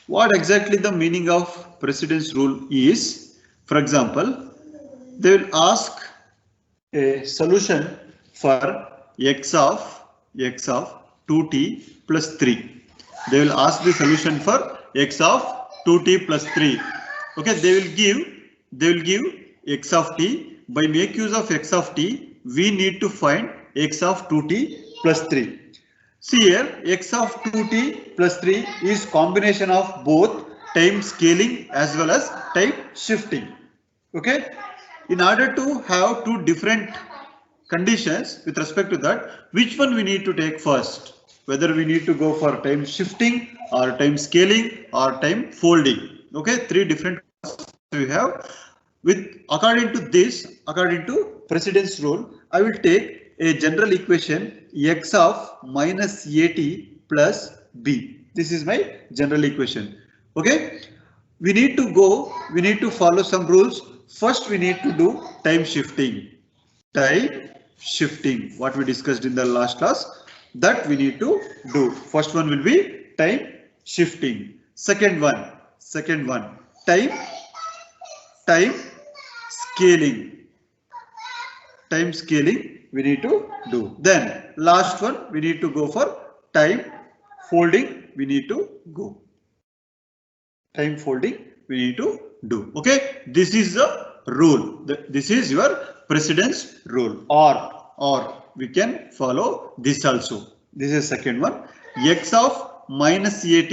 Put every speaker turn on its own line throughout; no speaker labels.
What exactly the meaning of precedence rule is? For example, they will ask a solution for x of 2t plus 3. They will ask the solution for x of 2t plus 3. Okay, they will give x of t. By make use of x of t, we need to find x of 2t plus 3. See here, x of 2t plus 3 is combination of both time scaling as well as time shifting. Okay. In order to have two different conditions with respect to that, which one we need to take first? Whether we need to go for time shifting or time scaling or time folding. Okay, three different we have. With according to precedence rule, I will take a general equation x of minus at plus b. This is my general equation. Okay, we need to follow some rules. First, we need to do time shifting. Time shifting, what we discussed in the last class, that we need to do. First one will be time shifting. Second one, time time scaling. Time scaling we need to do. Then last one we need to go for time folding. We need to go time folding we need to do. Okay, this is the rule. This is your precedence rule. Or we can follow this also. This is second one. X of minus at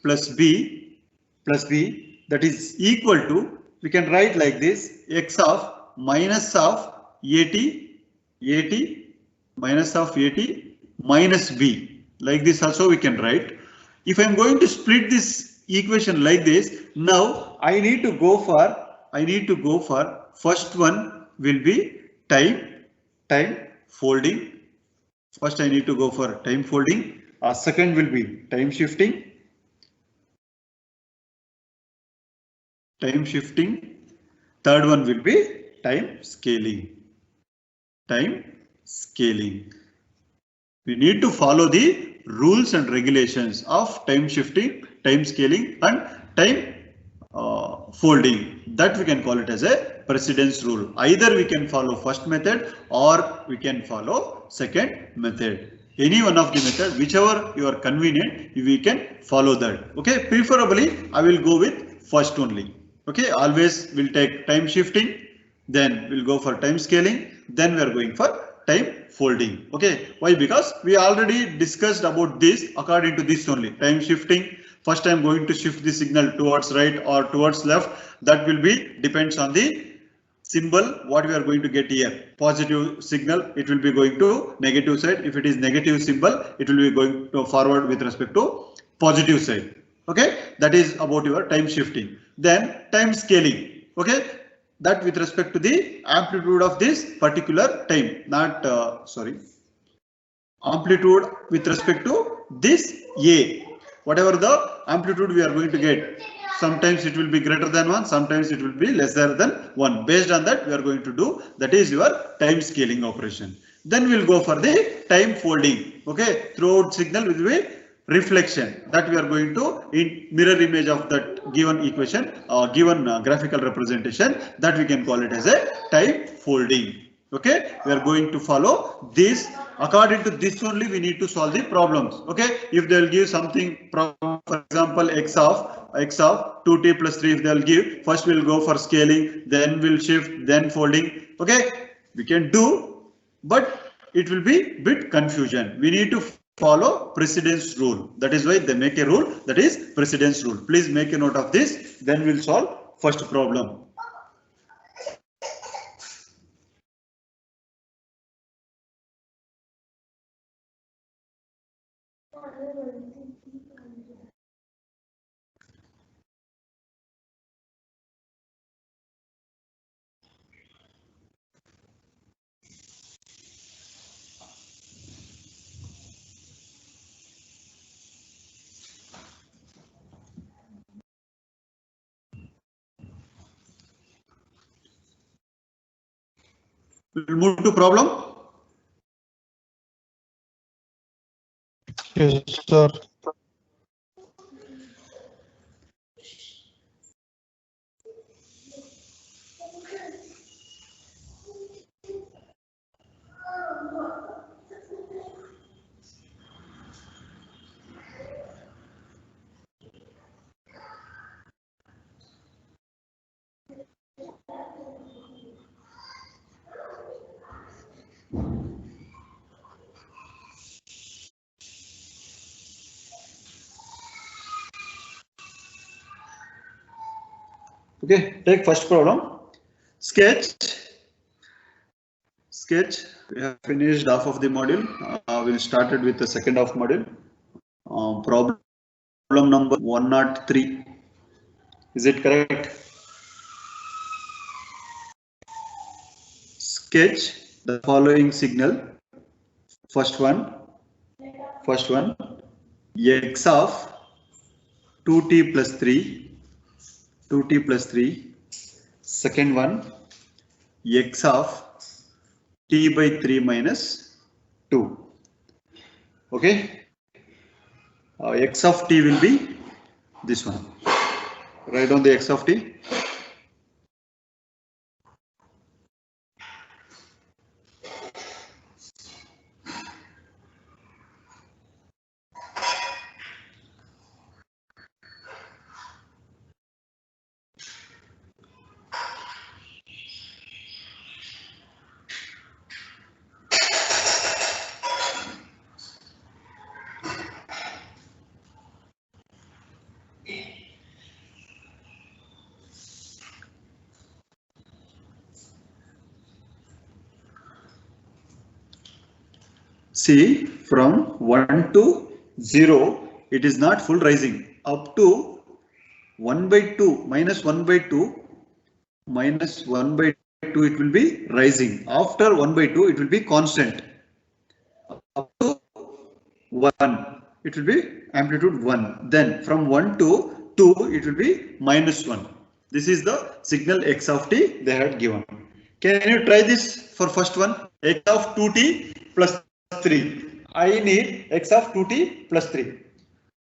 plus b that is equal to, we can write like this, x of minus of at minus of at minus b. Like this also we can write. If I am going to split this equation like this, now I need to go for first one will be time folding. First I need to go for time folding. Second will be time shifting. Third one will be time scaling. We need to follow the rules and regulations of time shifting, time scaling and time folding. That we can call it as a precedence rule. Either we can follow first method or we can follow second method. Any one of the method, whichever you are convenient, we can follow that. Okay, preferably I will go with first only. Okay, always we'll take time shifting, then we'll go for time scaling, then we are going for time folding. Okay, why? Because we already discussed about this. According to this only, time shifting, first I am going to shift the signal towards right or towards left. That will be depends on the symbol what we are going to get here. Positive signal, it will be going to negative side. If it is negative symbol, it will be going to forward with respect to positive side. Okay, that is about your time shifting. Then time scaling. Okay, that with respect to the amplitude of this particular time, not amplitude with respect to this a. Whatever the amplitude we are going to get, sometimes it will be greater than 1, sometimes it will be lesser than 1. Based on that we are going to do, that is your time scaling operation. Then we'll go for the time folding. Okay, throughout signal will be reflection, that we are going to in mirror image of that given equation or given graphical representation, that we can call it as a time folding. Okay, we are going to follow this. According to this only we need to solve the problems. Okay, if they will give something problem, for example x of 2t plus 3, if they will give, first we'll go for scaling, then we'll shift, then folding. Okay, we can do, but it will be bit confusion. We need to follow precedence rule. That is why they make a rule, that is precedence rule. Please make a note of this, then we'll solve first problem. We'll move to problem.
Yes, sir.
Okay, take first problem. Sketch. We have finished half of the module. We'll started with the second half module. Problem number 103. Is it correct? Sketch the following signal. First one, x of 2t plus 3. Second one, x of t by 3 minus 2. Okay. X of t will be this one. Write down the x of t. See, from 1 to 0, it is not full rising. Up to 1 by 2, minus 1 by 2, minus 1 by 2, it will be rising. After 1 by 2, it will be constant. Up to 1, it will be amplitude 1. Then from 1 to 2, it will be minus 1. This is the signal x of t they had given. Can you try this for first one? X of 2t plus 3. I need x of 2t plus 3.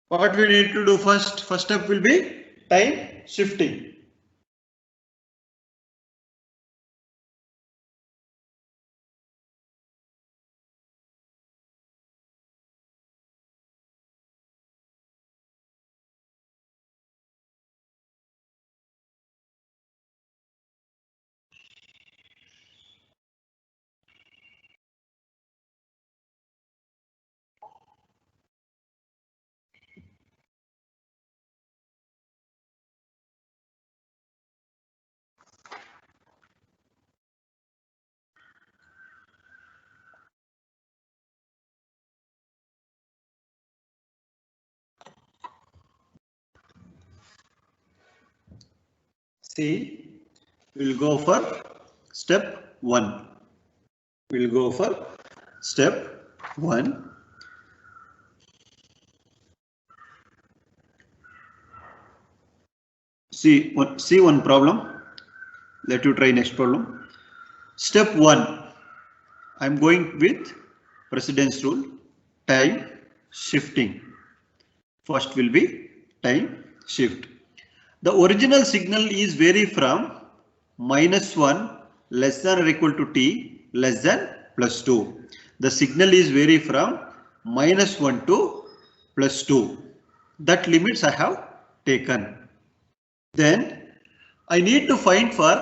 What we need to do first? First step will be time shifting. See, we'll go for step 1. We'll go for step 1. See one problem. Let you try next problem. Step 1. I'm going with precedence rule. Time shifting. First will be time shift. The original signal is vary from -1 less than or equal to t less than plus 2. The signal is vary from -1 to plus 2. That limits I have taken. Then I need to find for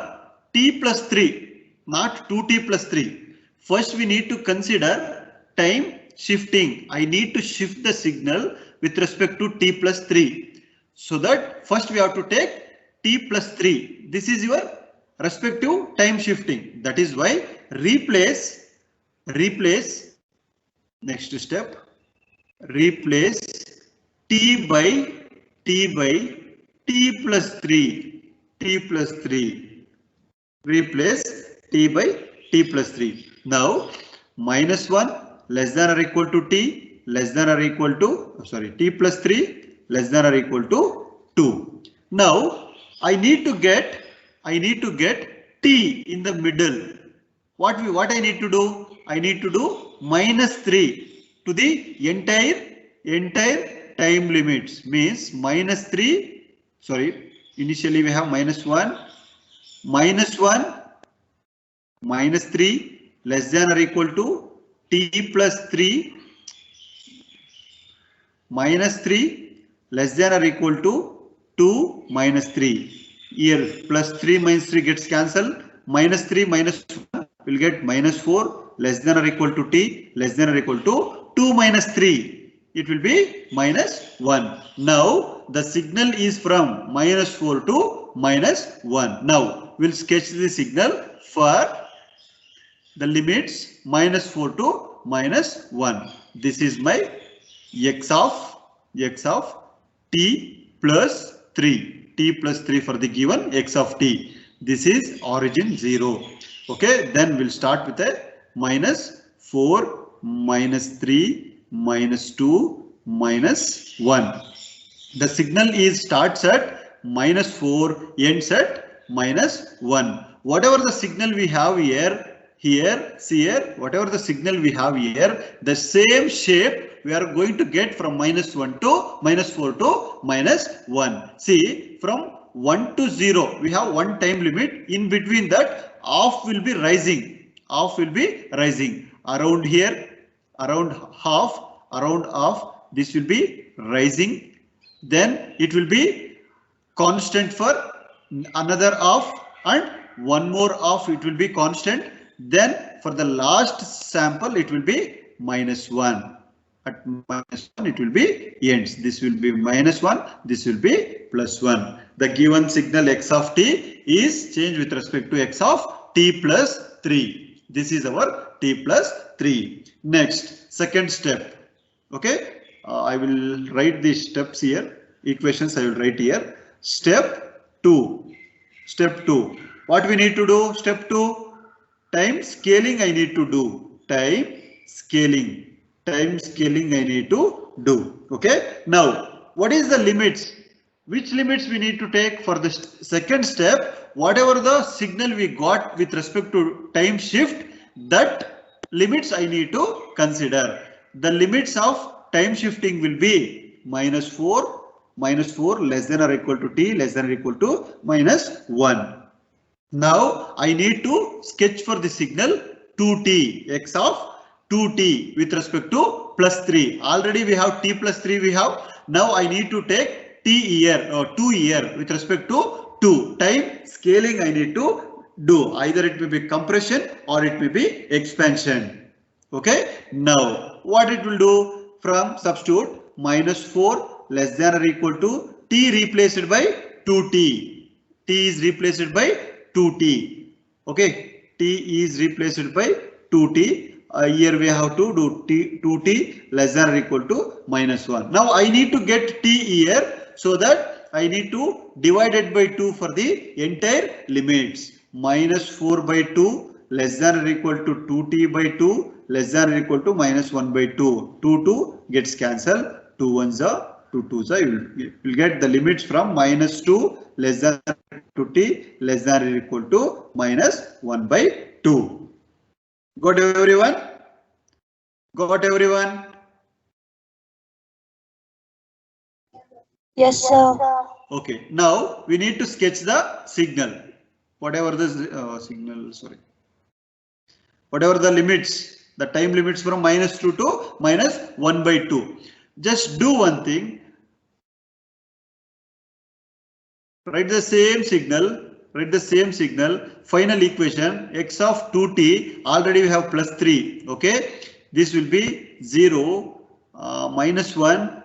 t plus 3, not 2t plus 3. First we need to consider time shifting. I need to shift the signal with respect to t plus 3. So that first we have to take t plus 3. This is your respective time shifting. That is why replace next step, replace t by t plus 3, replace t by t plus 3. Now -1 less than or equal to t less than or equal to t plus 3 less than or equal to 2. Now I need to get t in the middle. What I need to do? I need to do -3 to the entire time limits. Means -3. Sorry, initially we have -1, -3 less than or equal to t plus 3, -3 less than or equal to 2 minus 3. Here plus 3 minus 3 gets cancelled. -3 minus 1 will get -4 less than or equal to t less than or equal to 2 minus 3. it will be minus 1. Now the signal is from minus 4 to minus 1. Now we'll sketch the signal for the limits minus 4 to minus 1. This is my x of t plus 3. T plus 3 for the given x of t. This is origin 0. Okay, then we'll start with a minus 4, minus 3, minus 2, minus 1. The signal is starts at minus 4, ends at minus 1. Whatever the signal we have here, see here, whatever the signal we have here, the same shape we are going to get from minus 1 to minus 4 to minus 1. See, from 1 to 0, we have one time limit. In between that, half will be rising. Half will be rising. Around here, around half, this will be rising. Then it will be constant for another half, and one more half it will be constant. Then for the last sample it will be minus 1. At minus 1 it will be ends. This will be minus 1, this will be plus 1. The given signal x of t is changed with respect to x of t plus 3. This is our t plus 3. Next, second step. Okay, I will write these steps here. Equations I will write here. Step 2. Step 2. What we need to do? Step 2. Time scaling I need to do. Time scaling I need to do. Okay. Now, what is the limits? Which limits we need to take for the second step? Whatever the signal we got with respect to time shift, that limits I need to consider. The limits of time shifting will be minus 4 less than or equal to t less than or equal to minus 1. Now I need to sketch for the signal 2t, x of 2t with respect to plus 3. Already we have t plus 3 we have. Now I need to take t here or 2 here with respect to 2. Time scaling I need to do. Either it may be compression or it may be expansion. Okay. Now what it will do? From substitute minus 4 less than or equal to t replaced by 2t. T is replaced by 2t. Okay, t is replaced by 2t. Here we have to do 2t less than or equal to minus 1. Now I need to get t here, so that I need to divide it by 2 for the entire limits. Minus 4 by 2 less than or equal to 2t by 2 less than or equal to minus 1 by 2. 2 gets cancelled. 2 1s are 2 2s are. You will get the limits from minus 2 less than to t less than or equal to minus 1 by 2. Got everyone? Got everyone?
Yes, sir.
Okay. Now we need to sketch the signal. Whatever the signal, sorry. Whatever the limits, the time limits from minus 2 to minus 1 by 2. Just do one thing. Write the same signal, final equation x of 2t, already we have plus 3, okay. This will be 0, minus 1,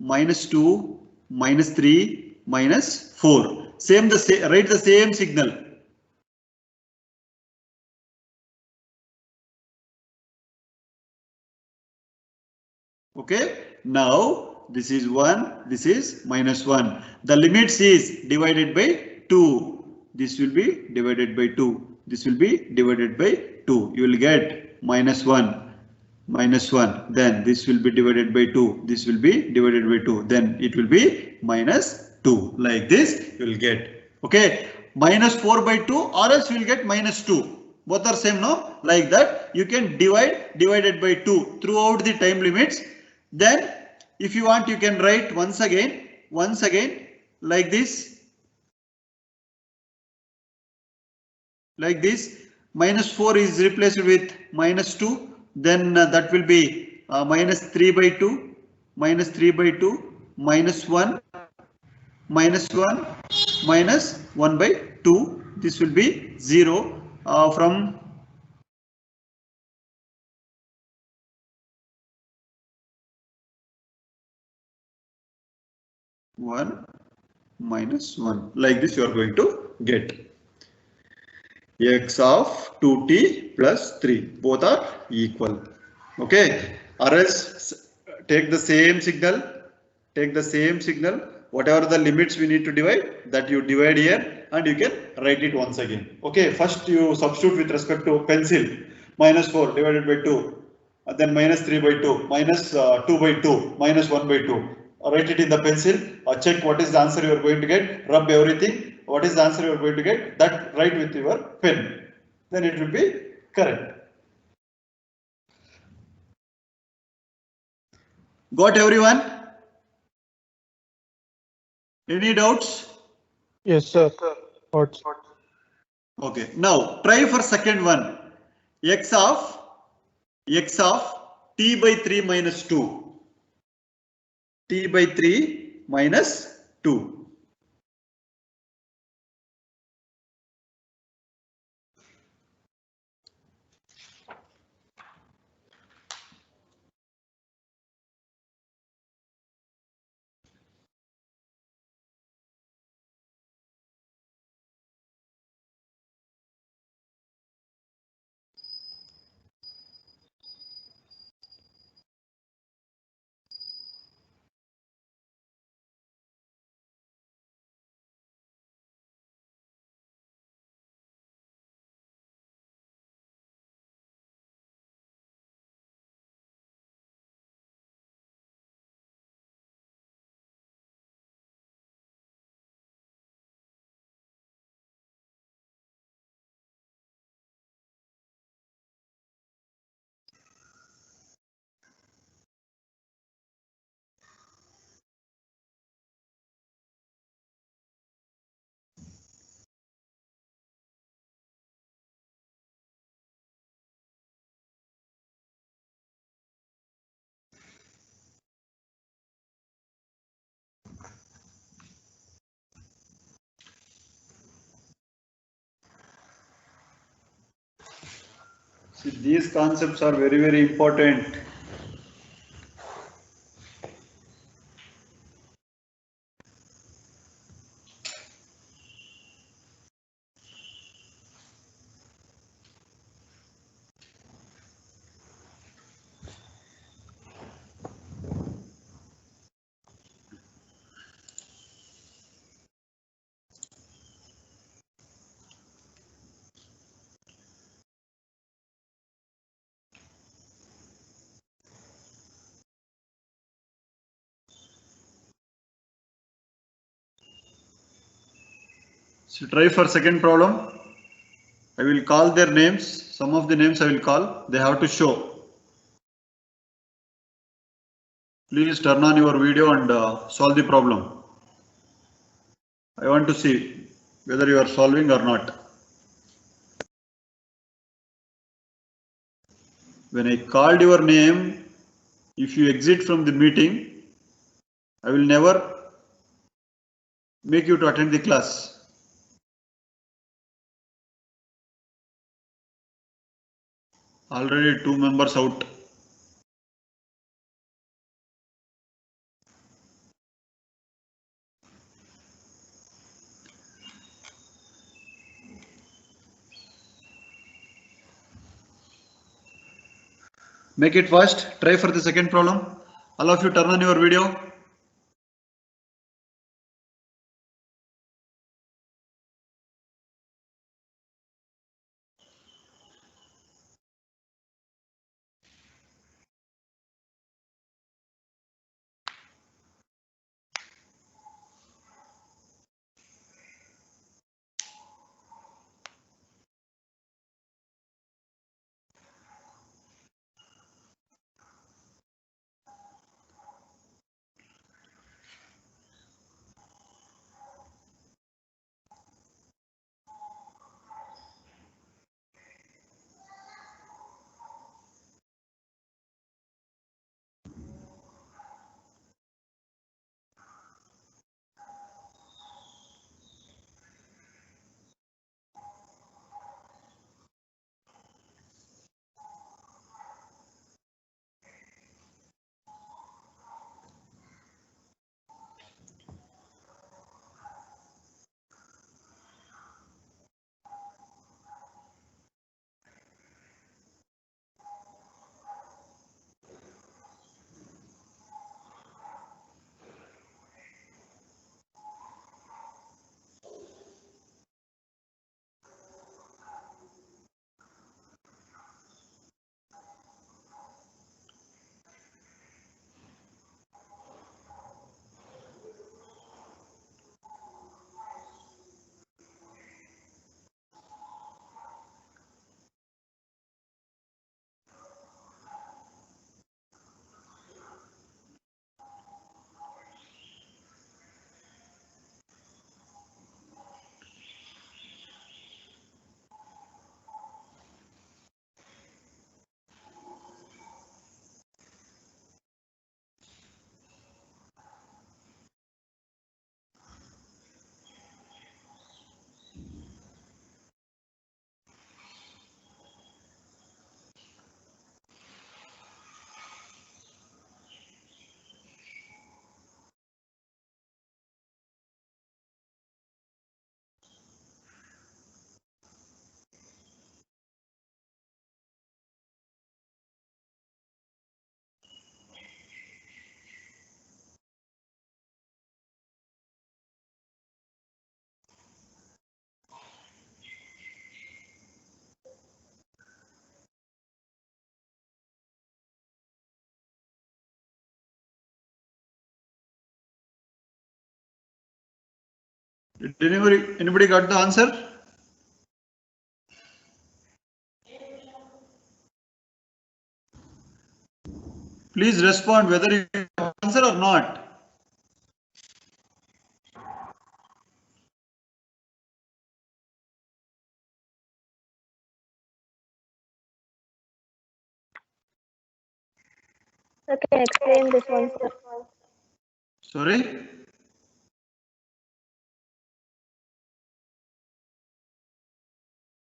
minus 2, minus 3, minus 4. Write the same signal. Okay, now this is 1, this is minus 1. The limits is divided by 2. This will be divided by 2. This will be divided by 2. You will get minus 1, then this will be divided by 2. This will be divided by 2. Then it will be minus 2. Like this you will get. Okay, minus 4 by 2, or else you will get minus 2. Both are same, no? Like that you can divided by 2 throughout the time limits. Then if you want, you can write once again like this. Like this, minus 4 is replaced with minus 2. Then that will be minus 3 by 2, minus 1, minus 1 by 2. This will be 0 from 1 minus 1. Like this you are going to get x of 2t plus 3. Both are equal. Okay. Or else take the same signal. Take the same signal. Whatever the limits we need to divide, that you divide here and you can write it once again. Okay. First you substitute with respect to pencil. Minus 4 divided by 2. Then minus 3 by 2. Minus 2 by 2. Minus 1 by 2. Write it in the pencil. Check what is the answer you are going to get. Rub everything. What is the answer you are going to get? That write with your pen. Then it will be correct. Got everyone? Any doubts?
Yes, sir. What?
Okay. Now try for second one. X of t by 3 minus 2. T by 3 minus 2. See, these concepts are very, very important. So try for second problem. I will call their names. Some of the names I will call. They have to show. Please turn on your video and solve the problem. I want to see whether you are solving or not. When I called your name, if you exit from the meeting, I will never make you to attend the class. Already 2 members out. Make it fast. Try for the second problem. All of you turn on your video. Did anybody got the answer? Please respond whether you have answer or not.
Okay, explain this one, sir.
Sorry?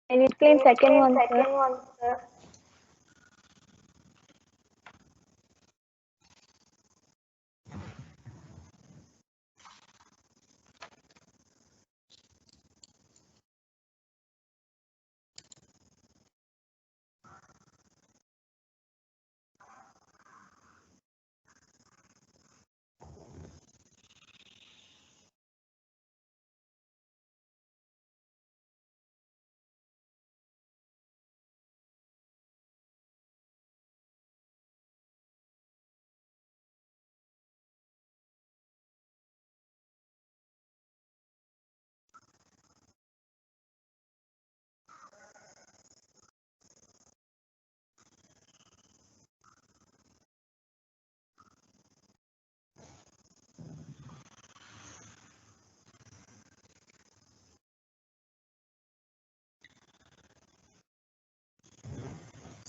Can you explain second one, sir?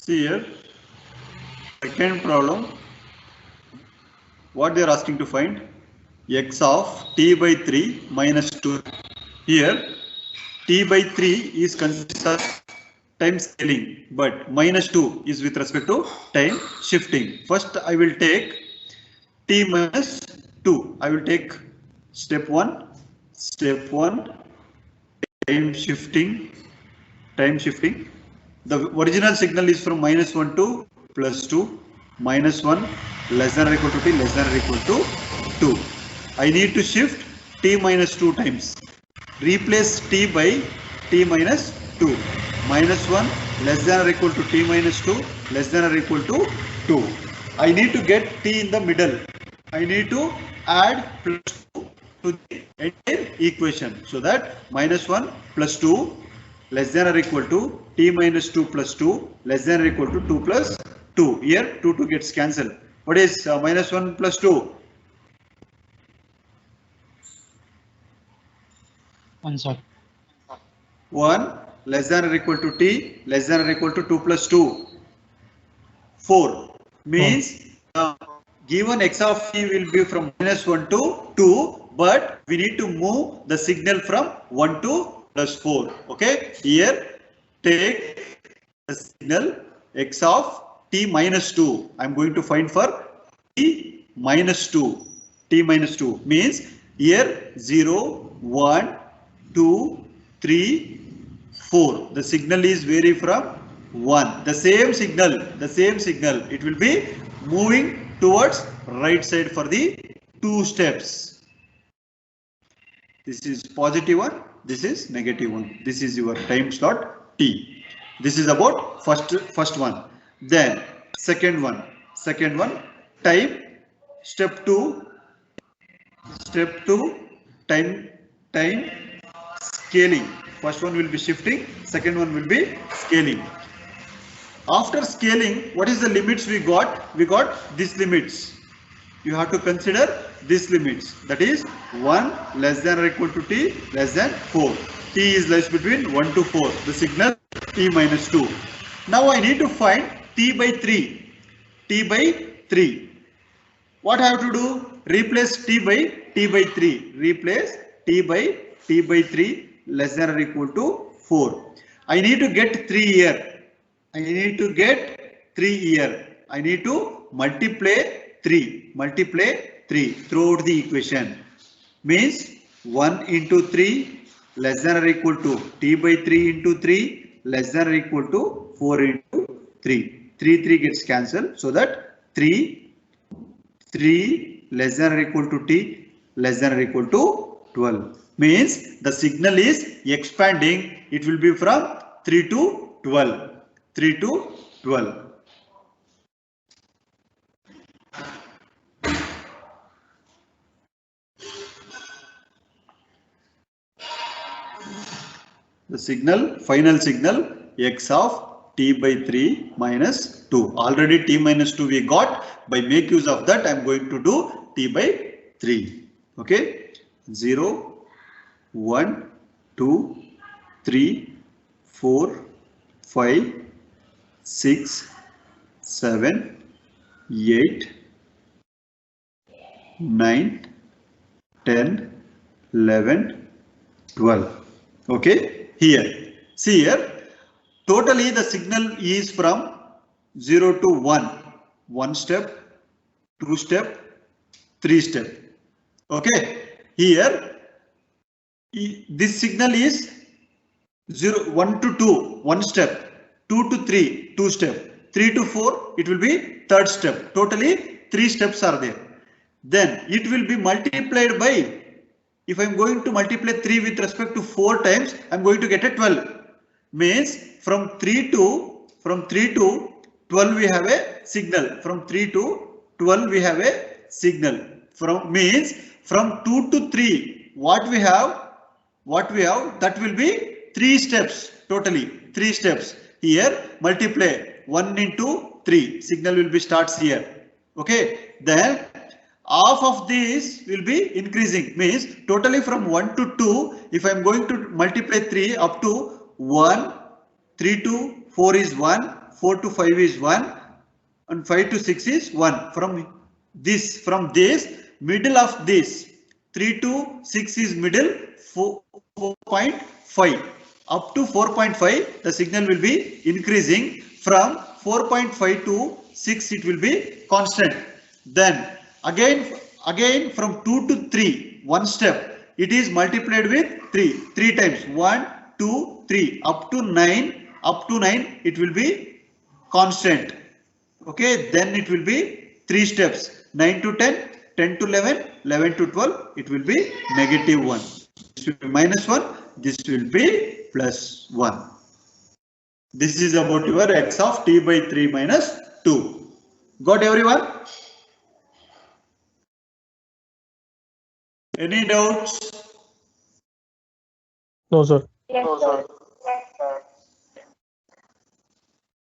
See here, second problem, what they are asking to find? X of t by 3 minus 2. Here, t by 3 is consists of time scaling, but minus 2 is with respect to time shifting. First, I will take t minus 2. I will take step 1, time shifting. The original signal is from minus 1 to plus 2, minus 1 less than or equal to t less than or equal to 2. I need to shift t minus 2 times. Replace t by t minus 2. Minus 1 less than or equal to t minus 2 less than or equal to 2. I need to get t in the middle. I need to add plus 2 to the entire equation. So that minus 1 plus 2 less than or equal to t minus 2 plus 2 less than or equal to 2 plus 2. Here 2 gets cancelled. What is minus 1 plus 2?
1, sir.
1 less than or equal to t less than or equal to 2 plus 2. 4 means given x of t will be from minus 1 to 2, but we need to move the signal from 1 to plus 4. Okay, here take the signal x of t minus 2. I am going to find for t minus 2. T minus 2 means here 0, 1, 2, 3, 4. The signal is vary from 1. The same signal, it will be moving towards right side for the 2 steps. This is positive one, this is negative one. This is your time slot T. This is about first one. Then second one, time step 2, time scaling. First one will be shifting, second one will be scaling. After scaling, what is the limits we got? We got these limits. You have to consider these limits. That is 1 less than or equal to t less than 4. T is less between 1 to 4. The signal t minus 2. Now I need to find t by 3. T by 3. What I have to do? Replace t by 3. Replace t by 3 less than or equal to 4. I need to get 3 here. I need to multiply 3 throughout the equation. Means 1 into 3 less than or equal to t by 3 into 3 less than or equal to 4 into 3. 3 gets cancelled. So that 3 less than or equal to t less than or equal to 12. Means the signal is expanding. It will be from 3 to 12. 3 to 12. The signal, final signal x of t by 3 minus 2. Already t minus 2 we got. By make use of that, I am going to do t by 3. Okay. 0, 1, 2, 3, 4, 5, 6, 7, 8, 9, 10, 11, 12. Okay, here. See here, totally the signal is from 0 to 1. 1 step, 2 step, 3 step. Okay, here this signal is 1 to 2, 1 step, 2 to 3, 2 step, 3 to 4, it will be third step. Totally 3 steps are there. Then it will be multiplied by, if I am going to multiply 3 with respect to 4 times, I am going to get a 12. Means from 3 to 12 we have a signal. From 3 to 12 we have a signal. From 2 to 3 what we have that will be 3 steps, totally 3 steps. Here multiply 1 into 3, signal will be starts here. Okay, then half of this will be increasing, means totally from 1 to 2, if I am going to multiply 3 up to 1, 3 to 4 is 1, 4 to 5 is 1, and 5 to 6 is 1. From this middle of this, 3 to 6 is middle, 4.5 up to 4.5 the signal will be increasing. From 4.5 to 6 it will be constant. Then again from 2 to 3, 1 step, it is multiplied with 3 times, 1, 2, 3 up to 9 it will be constant. Okay, then it will be 3 steps, 9 to 10, 10 to 11, 11 to 12, it will be -1. This will be -1, this will be +1. This is about your x of t by 3 minus 2. Got everyone? Any doubts?
No, sir.
Yes, sir.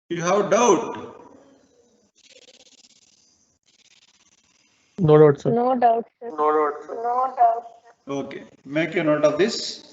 You have doubt?
No doubt, sir.
No doubt, sir. No doubt.
Okay, make a note of this.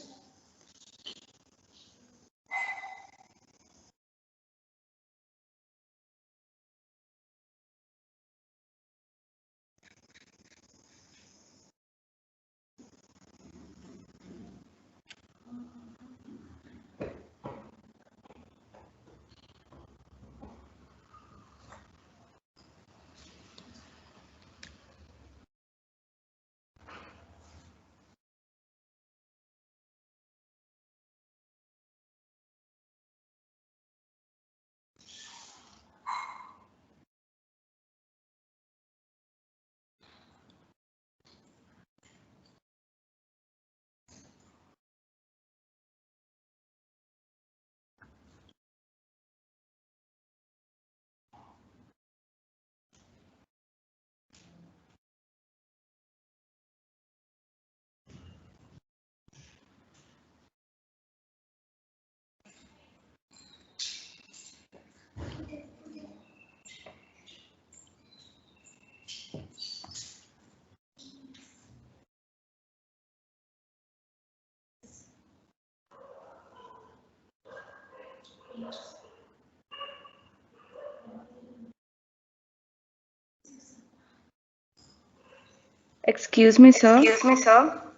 Excuse me, sir.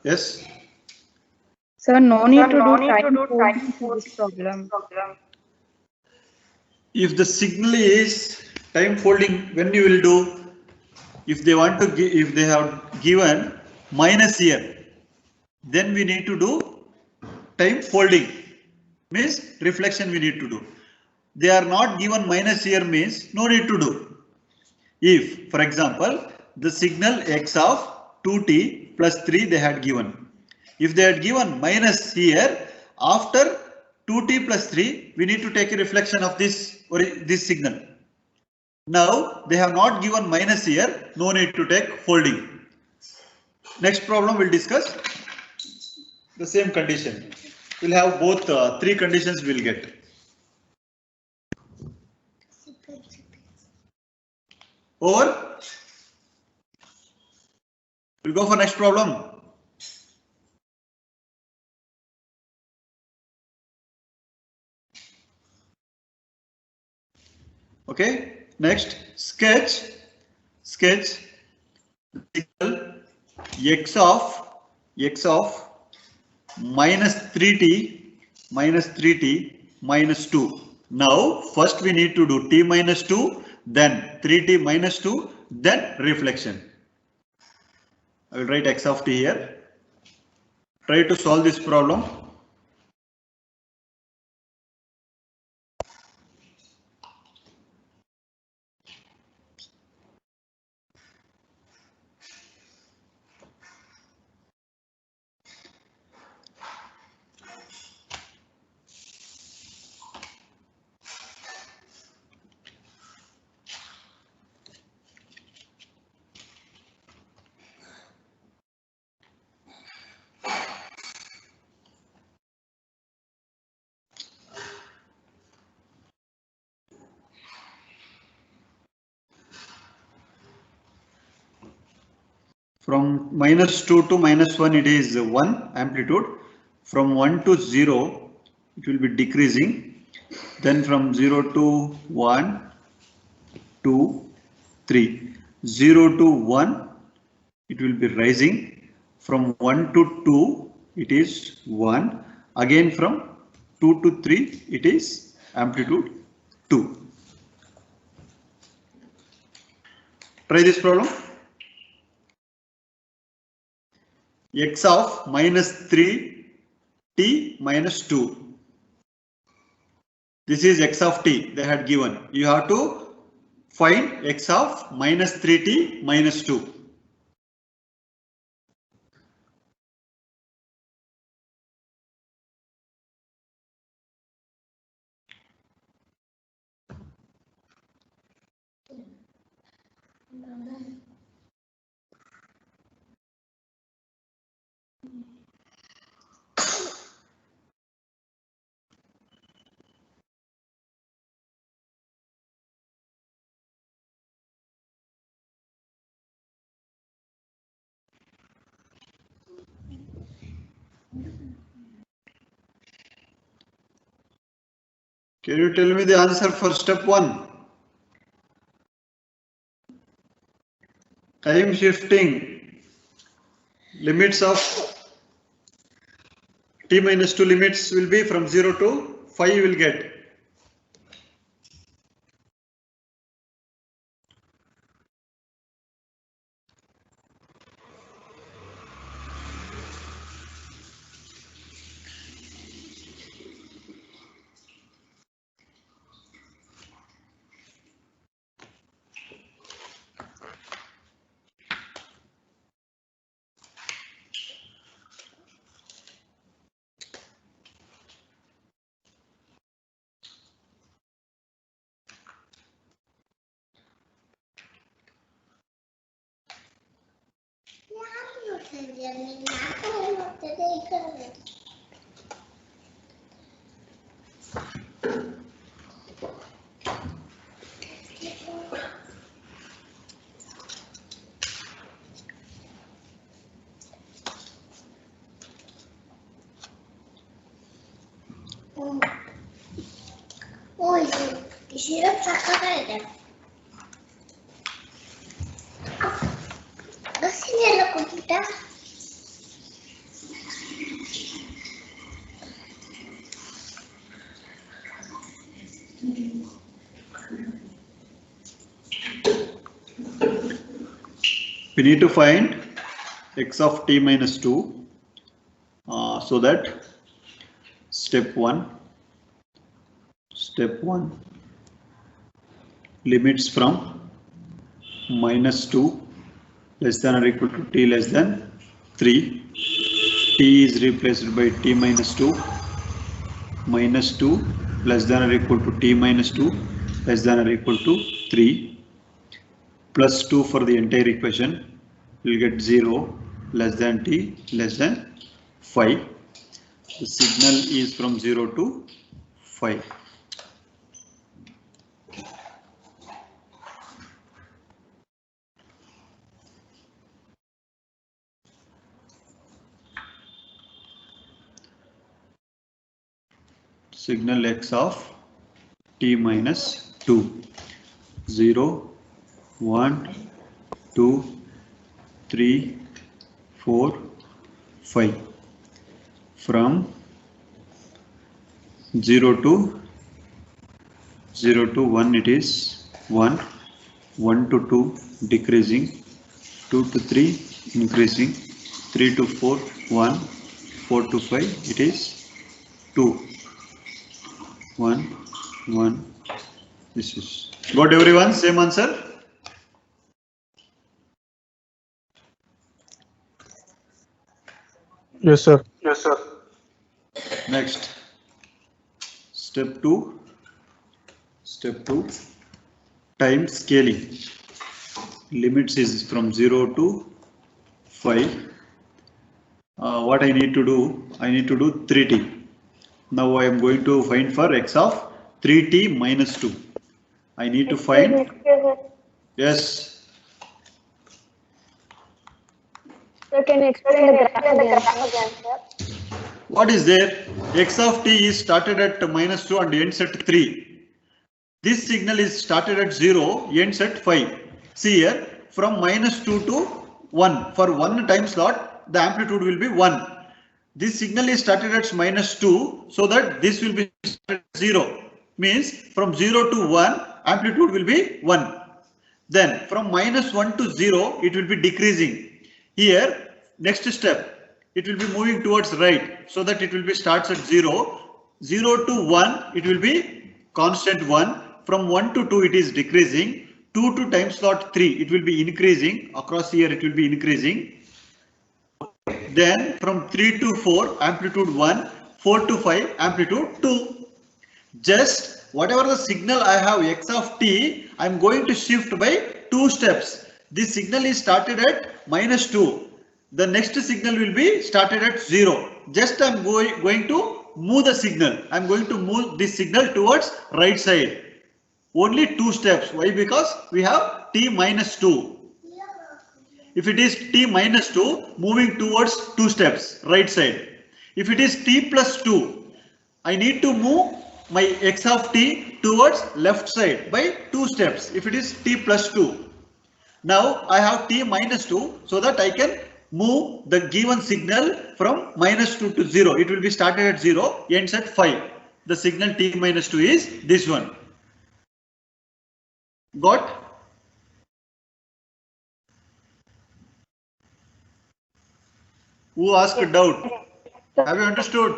Yes.
Sir, no need to do time folding for this problem.
If the signal is time folding, when you will do? If they want to give, if they have given minus here, then we need to do time folding, means reflection we need to do. They are not given minus here, means no need to do. If, for example, the signal x of 2t plus 3 they had given. If they had given minus here, after 2t plus 3, we need to take a reflection of this or this signal. Now they have not given minus here, no need to take folding. Next problem we'll discuss the same condition. we'll have both three conditions we'll get. Over. We'll go for next problem. Okay, next sketch x of minus 3t minus 2. Now first we need to do t minus 2, then 3t minus 2, then reflection. I will write x of t here. Try to solve this problem. From minus 2 to minus 1 it is 1 amplitude. From 1 to 0 it will be decreasing. Then from 0 to 1, 2, 3. 0 to 1 it will be rising. From 1 to 2 it is 1. Again from 2 to 3 it is amplitude 2. Try this problem. X of minus 3 t minus 2. This is x of t they had given. You have to find x of minus 3t minus 2. Can you tell me the answer for step 1? Time shifting. Limits of t minus 2 limits will be from 0 to 5 you will get.
Quisiera sacar de ¿no sería la computadora?
We need to find x of t minus 2 so that step 1 limits from minus 2 less than or equal to t less than 3. T is replaced by t minus 2 less than or equal to t minus 2 less than or equal to 3 plus 2 for the entire equation. We'll get 0 less than t less than 5. The signal is from 0 to 5. Signal x of t minus 2. 0, 1, 2, 3, 4, 5. From 0 to 1 it is 1, 1 to 2 decreasing, 2 to 3 increasing, 3 to 4 1, 4 to 5 it is 2, 1, 1. This is got everyone same answer.
Yes, sir.
Yes, sir.
Next, step 2. Step 2, time scaling. Limits is from 0 to 5. What I need to do? I need to do 3t. Now I am going to find for x of 3t minus 2. I need to find. Yes.
So can you explain the graph again, sir?
What is there? X of t is started at minus 2 and ends at 3. This signal is started at 0, ends at 5. See here, from minus 2 to 1. For one time slot, the amplitude will be 1. This signal is started at minus 2, so that this will be started at 0. Means from 0 to 1, amplitude will be 1. Then from minus 1 to 0, it will be decreasing. Here, next step, it will be moving towards right, so that it will be starts at 0. 0 to 1, it will be constant 1. From 1 to 2, it is decreasing. 2 to time slot 3, it will be increasing. Across here, it will be increasing. Then from 3 to 4, amplitude 1. 4 to 5, amplitude 2. Just whatever the signal I have x of t, I am going to shift by 2 steps. This signal is started at minus 2. The next signal will be started at 0. Just I am going to move the signal. I am going to move this signal towards right side. Only 2 steps. Why? Because we have t minus 2. If it is t minus 2, moving towards 2 steps, right side. If it is t plus 2, I need to move my x of t towards left side by 2 steps. If it is t plus 2. Now I have t minus 2, so that I can move the given signal from minus 2 to 0. It will be started at 0, ends at 5. The signal t minus 2 is this one. Got? Who asked a doubt? Have you understood?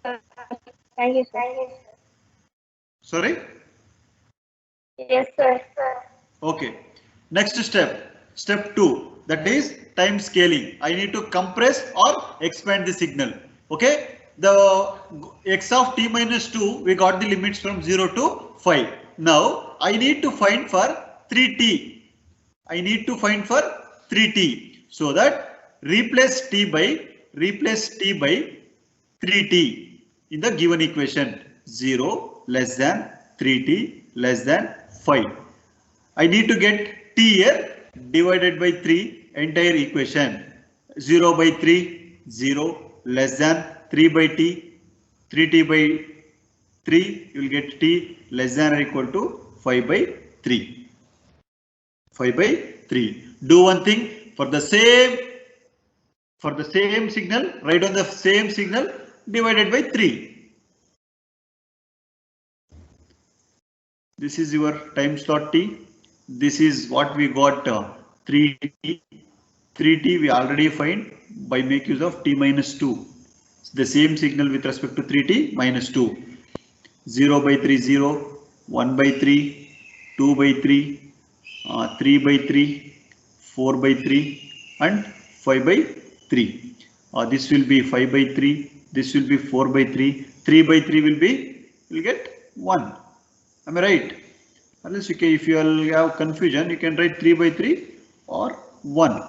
Thank you, sir.
Sorry?
Yes, sir.
Okay. Next step. Step 2. That is time scaling. I need to compress or expand the signal. Okay. The x of t minus 2, we got the limits from 0 to 5. Now I need to find for 3t. I need to find for 3t. So that replace t by 3t in the given equation. 0 less than 3t less than 5. I need to get t here divided by 3 entire equation. 0 by 3, 0 less than 3 by t, 3t by 3, you will get t less than or equal to 5 by 3. 5 by 3. Do one thing for the same signal, write on the same signal divided by 3. This is your time slot t. This is what we got 3t. 3t we already find by make use of t minus 2. The same signal with respect to 3t minus 2. 0 by 3, 0, 1 by 3, 2 by 3, 3 by 3, 4 by 3 and 5 by 3. This will be 5 by 3, this will be 4 by 3, 3 by 3 will get 1. Am I right? Unless if you have confusion, you can write 3 by 3 or 1.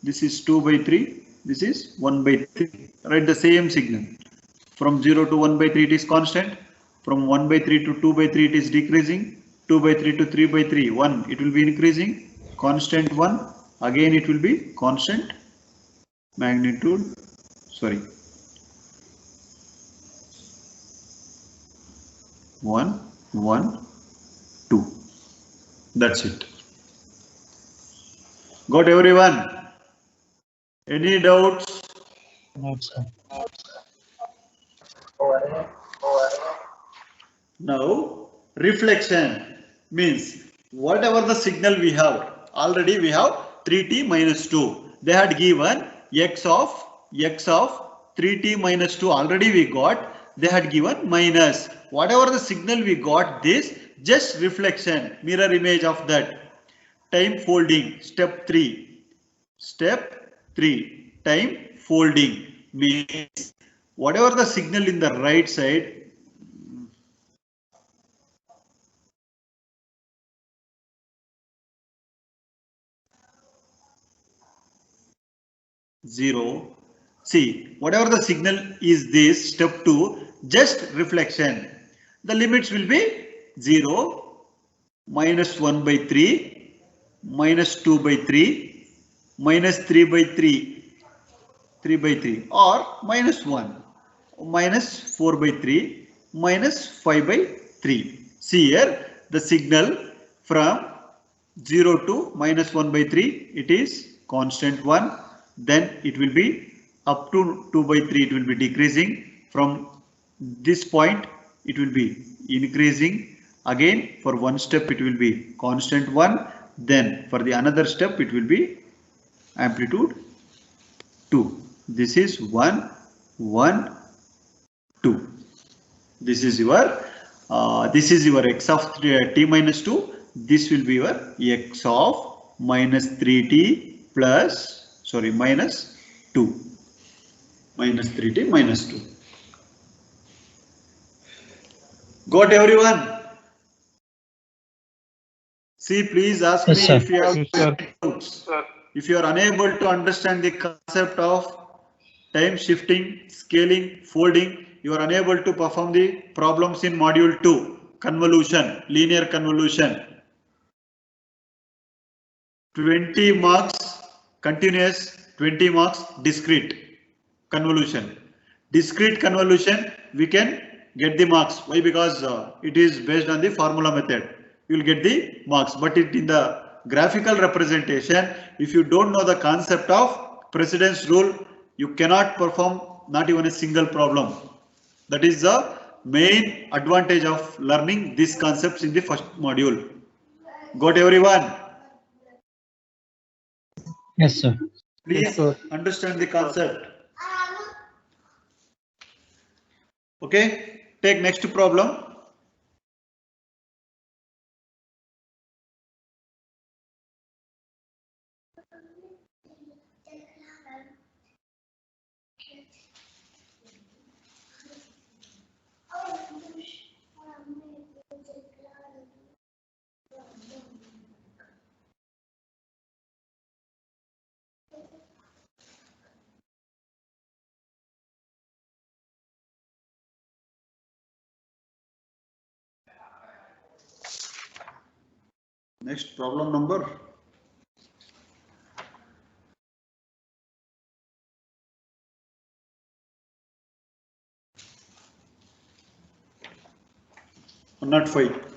This is 2 by 3, this is 1 by 3. Write the same signal. From 0 to 1 by 3 it is constant. From 1 by 3 to 2 by 3 it is decreasing. 2 by 3 to 3 by 3, 1 it will be increasing. Constant 1, again it will be constant magnitude, sorry, 1, 1, 2. That's it. Got everyone? Any doubts?
No, sir.
Now, reflection means whatever the signal we have, already we have 3t minus 2. They had given x of 3t minus 2 already we got. They had given minus. Whatever the signal we got, this just reflection, mirror image of that. Time folding, step 3. Step 3, time folding means whatever the signal in the right side, zero. See, whatever the signal is this, step 2, just reflection. The limits will be 0, minus 1 by 3, minus 2 by 3, minus 3 by 3, 3 by 3, or minus 1, minus 4 by 3, minus 5 by 3. See here, the signal from 0 to minus 1 by 3, it is constant 1. Then it will be up to 2 by 3, it will be decreasing. From this point, it will be increasing. Again, for one step, it will be constant 1. Then for the another step, it will be amplitude 2. This is 1, 1, 2. This is your x of t minus 2. This will be your x of minus 3t plus, sorry, minus 2. Minus 3t minus 2. Got everyone? See, please ask
Yes,
me
sir.
if you have
Yes, sir.
doubts. If you are unable to understand the concept of time shifting, scaling, folding, you are unable to perform the problems in module 2, convolution, linear convolution. 20 marks continuous, 20 marks discrete convolution. Discrete convolution, we can get the marks. Why? Because it is based on the formula method. You will get the marks, but it in the graphical representation, if you don't know the concept of precedence rule, you cannot perform not even a single problem. That is the main advantage of learning these concepts in the first module. Got everyone?
Yes, sir.
Please
Yes, sir.
understand the concept. Okay, take next problem. Next problem number. Not 5.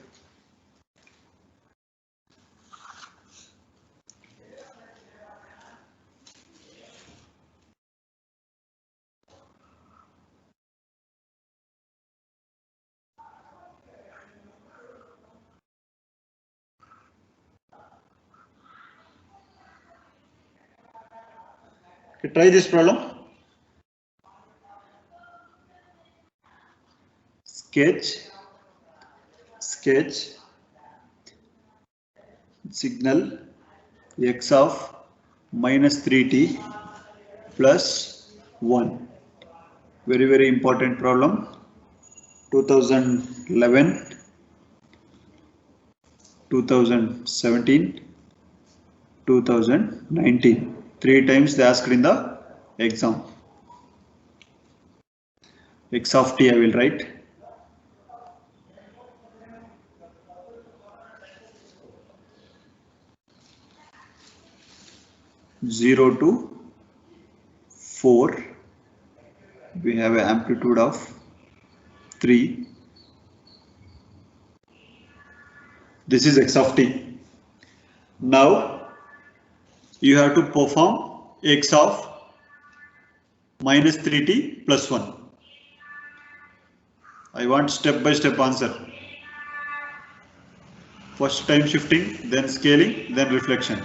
Okay, try this problem. Sketch signal x of minus 3t plus 1. Very important problem. 2011, 2017, 2019. 3 times they asked in the exam. X of t I will write. Zero to 4. We have an amplitude of 3. This is x of t. Now you have to perform x of minus 3t plus 1. I want step by step answer. First time shifting, then scaling, then reflection.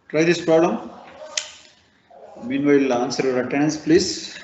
Try this problem. Meanwhile, answer your attendance, please.